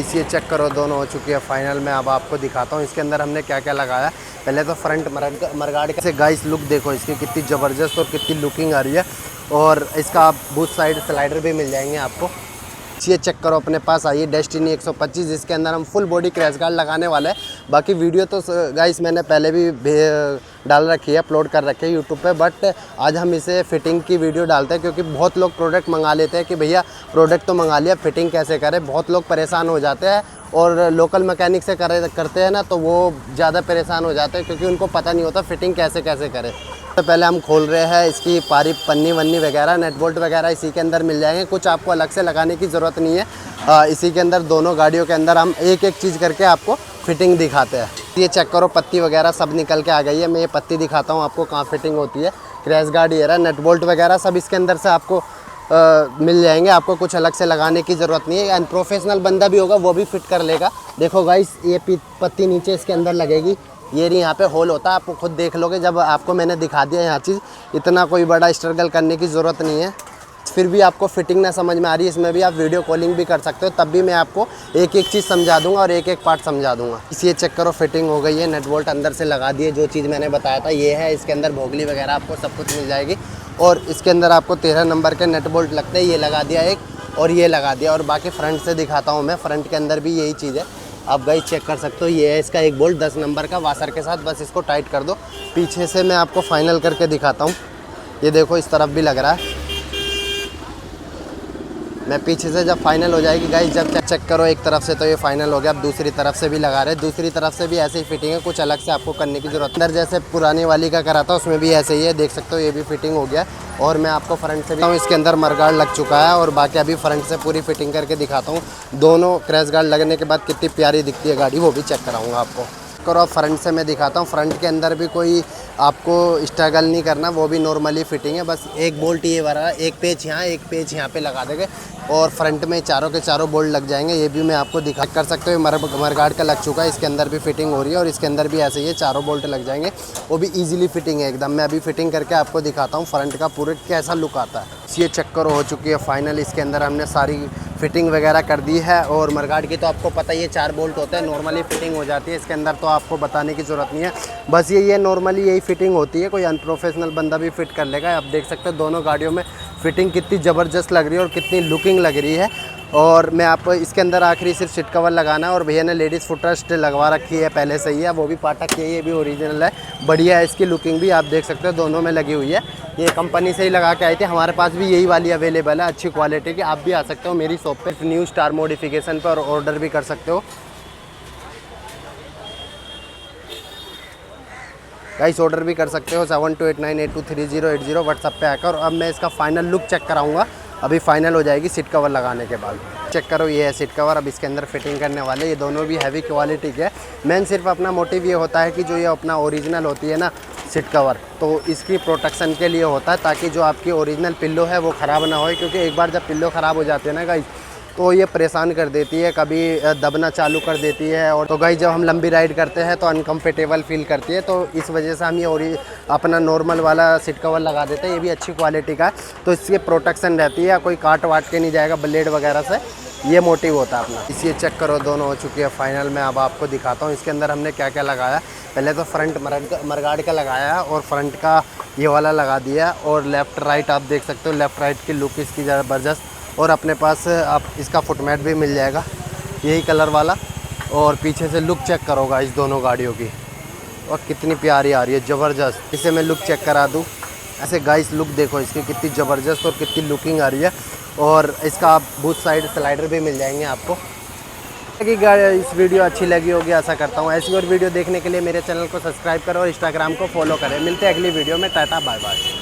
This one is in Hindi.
ये चेक करो, दोनों हो चुकी है फाइनल। मैं अब आपको दिखाता हूँ इसके अंदर हमने क्या क्या लगाया। पहले तो फ्रंट मरगाड़ से गाइस लुक देखो इसकी कितनी ज़बरदस्त और कितनी लुकिंग आ रही है। और इसका आप बूथ साइड स्लाइडर भी मिल जाएंगे आपको। ये चेक करो, अपने पास आइए डेस्टिनी 125, जिसके अंदर हम फुल बॉडी क्रैश गार्ड लगाने वाले हैं। बाकी वीडियो तो गाइस मैंने पहले भी डाल रखी है, अपलोड कर रखी है यूट्यूब पे, बट आज हम इसे फिटिंग की वीडियो डालते हैं क्योंकि बहुत लोग प्रोडक्ट मंगा लेते हैं कि भैया प्रोडक्ट तो मंगा लिया, फिटिंग कैसे करें। बहुत लोग परेशान हो जाते हैं और लोकल मैकेनिक से करते हैं ना, तो वो ज़्यादा परेशान हो जाते हैं क्योंकि उनको पता नहीं होता फिटिंग कैसे करें। तो पहले हम खोल रहे हैं इसकी पारी पन्नी वन्नी वगैरह, नेट बोल्ट वगैरह इसी के अंदर मिल जाएंगे। कुछ आपको अलग से लगाने की ज़रूरत नहीं है। इसी के अंदर दोनों गाड़ियों के अंदर हम एक एक चीज़ करके आपको फिटिंग दिखाते हैं। ये चेक करो, पत्ती वगैरह सब निकल के आ गई है। मैं ये पत्ती दिखाता हूँ आपको कहाँ फिटिंग होती है। क्रैश गार्ड ये रहा, नेट बोल्ट वगैरह सब इसके अंदर से आपको मिल जाएंगे। आपको कुछ अलग से लगाने की ज़रूरत नहीं है। अनप्रोफेशनल बंदा भी होगा वो भी फिट कर लेगा। देखो गाइस, ये पत्ती नीचे इसके अंदर लगेगी, ये नहीं यहाँ पे होल होता है, आपको खुद देख लोगे जब आपको मैंने दिखा दिया यहाँ चीज़। इतना कोई बड़ा स्ट्रगल करने की ज़रूरत नहीं है। फिर भी आपको फिटिंग ना समझ में आ रही है, इसमें भी आप वीडियो कॉलिंग भी कर सकते हो, तब भी मैं आपको एक एक चीज़ समझा दूंगा और एक एक पार्ट समझा दूंगा। इसलिए चेक करो, फिटिंग हो गई है, नेट बोल्ट अंदर से लगा दिए। जो चीज़ मैंने बताया था ये है, इसके अंदर भोगली वगैरह आपको सब कुछ मिल जाएगी। और इसके अंदर आपको 13 नंबर के नेट बोल्ट लगते हैं, ये लगा दिया एक और ये लगा दिया। और बाकी फ्रंट से दिखाता हूँ मैं, फ्रंट के अंदर भी यही चीज़ है, आप गाइस चेक कर सकते हो। ये है इसका एक बोल्ट 10 नंबर का वाशर के साथ, बस इसको टाइट कर दो। पीछे से मैं आपको फाइनल करके दिखाता हूँ। ये देखो इस तरफ भी लग रहा है। मैं पीछे से जब फाइनल हो जाएगी गाइस, जब चेक करो एक तरफ से तो ये फाइनल हो गया। अब दूसरी तरफ से भी लगा रहे हैं, दूसरी तरफ से भी ऐसे ही फिटिंग है, कुछ अलग से आपको करने की जरूरत। अंदर जैसे पुरानी वाली का करा था उसमें भी ऐसे ही है, देख सकते हो ये भी फिटिंग हो गया। और मैं आपको फ्रंट से भी इसके अंदर मरगार्ड लग चुका है और बाकी अभी फ्रंट से पूरी फिटिंग करके दिखाता हूँ। दोनों क्रैश गार्ड लगने के बाद कितनी प्यारी दिखती है गाड़ी, वो भी चेक कराऊँगा आपको। करो फ्रंट से मैं दिखाता हूँ। फ्रंट के अंदर भी कोई आपको स्ट्रगल नहीं करना, वो भी नॉर्मली फिटिंग है। बस एक बोल्ट ये वाला, एक पेच यहाँ एक पेच यहाँ पे लगा देंगे और फ्रंट में चारों के चारों बोल्ट लग जाएंगे। ये भी मैं आपको दिखा कर सकते हो, मरगार्ड का लग चुका है, इसके अंदर भी फिटिंग हो रही है और इसके अंदर भी ऐसे ही चारों बोल्ट लग जाएंगे, वो भी ईजिली फिटिंग है एकदम। मैं अभी फिटिंग करके आपको दिखाता हूँ फ्रंट का पूरे कैसा लुक आता है। ये चेक करो, हो चुकी है फाइनल। इसके अंदर हमने सारी फिटिंग वगैरह कर दी है। और मरगार्ड की तो आपको पता ही है 4 बोल्ट होते हैं, नॉर्मली फिटिंग हो जाती है। इसके अंदर तो आपको बताने की ज़रूरत नहीं है, बस ये नॉर्मली यही फिटिंग होती है, कोई अनप्रोफेशनल बंदा भी फिट कर लेगा। आप देख सकते हो दोनों गाड़ियों में फिटिंग कितनी ज़बरदस्त लग रही है और कितनी लुकिंग लग रही है। और मैं आपको इसके अंदर आखिरी सिर्फ सीट कवर लगाना है। और भैया ने लेडीज़ फुटरेस्ट लगवा रखी है पहले से ही है, वो भी पाटक की है, ये भी ओरिजिनल है, बढ़िया है। इसकी लुकिंग भी आप देख सकते हो दोनों में लगी हुई है। ये कंपनी से ही लगा के आई थी, हमारे पास भी यही वाली अवेलेबल है अच्छी क्वालिटी की। आप भी आ सकते हो मेरी शॉप पे, न्यू स्टार मॉडिफिकेशन पर ऑर्डर भी कर सकते हो गाइस, ऑर्डर भी कर सकते हो 7289823080 व्हाट्सएप पे आकर। अब मैं इसका फाइनल लुक चेक कराऊंगा, अभी फाइनल हो जाएगी सीट कवर लगाने के बाद। चेक करो, ये है सीट कवर, अब इसके अंदर फिटिंग करने वाले। ये दोनों भी हैवी क्वालिटी के। मेन सिर्फ अपना मोटिव ये होता है कि जो ये अपना ओरिजिनल होती है ना सीट कवर, तो इसकी प्रोटेक्शन के लिए होता है, ताकि जो आपकी ओरिजिनल पिल्लो है वो ख़राब ना हो। क्योंकि एक बार जब पिल्लो ख़राब हो जाती है ना गाइस, तो ये परेशान कर देती है, कभी दबना चालू कर देती है। और तो गाइस जब हम लंबी राइड करते हैं तो अनकंफर्टेबल फील करती है, तो इस वजह से हम ये और अपना नॉर्मल वाला सीट कवर लगा देते हैं। ये भी अच्छी क्वालिटी का है, तो इसकी प्रोटेक्शन रहती है, कोई काट वाट के नहीं जाएगा ब्लेड वगैरह से, ये मोटिव होता है अपना। इसी चेक करो, दोनों हो चुकी है फाइनल। मैं अब आपको दिखाता हूँ इसके अंदर हमने क्या क्या लगाया। पहले तो फ्रंट मरगार्ड का लगाया है और फ्रंट का ये वाला लगा दिया। और लेफ़्ट राइट आप देख सकते हो, लेफ़्ट राइट की लुक इसकी ज़बरदस्त। और अपने पास आप इसका फुटमैट भी मिल जाएगा यही कलर वाला। और पीछे से लुक चेक करोगा इस दोनों गाड़ियों की, और कितनी प्यारी आ रही है, ज़बरदस्त। इसे मैं लुक चेक करा दूँ ऐसे गाइस, लुक देखो इसकी कितनी ज़बरदस्त और कितनी लुकिंग आ रही है। और इसका आप बूथ साइड स्लाइडर भी मिल जाएंगे आपको। कि इस वीडियो अच्छी लगी होगी आशा करता हूँ। ऐसी और वीडियो देखने के लिए मेरे चैनल को सब्सक्राइब करो और इंस्टाग्राम को फॉलो करें। मिलते हैं अगली वीडियो में, टाटा बाय बाय।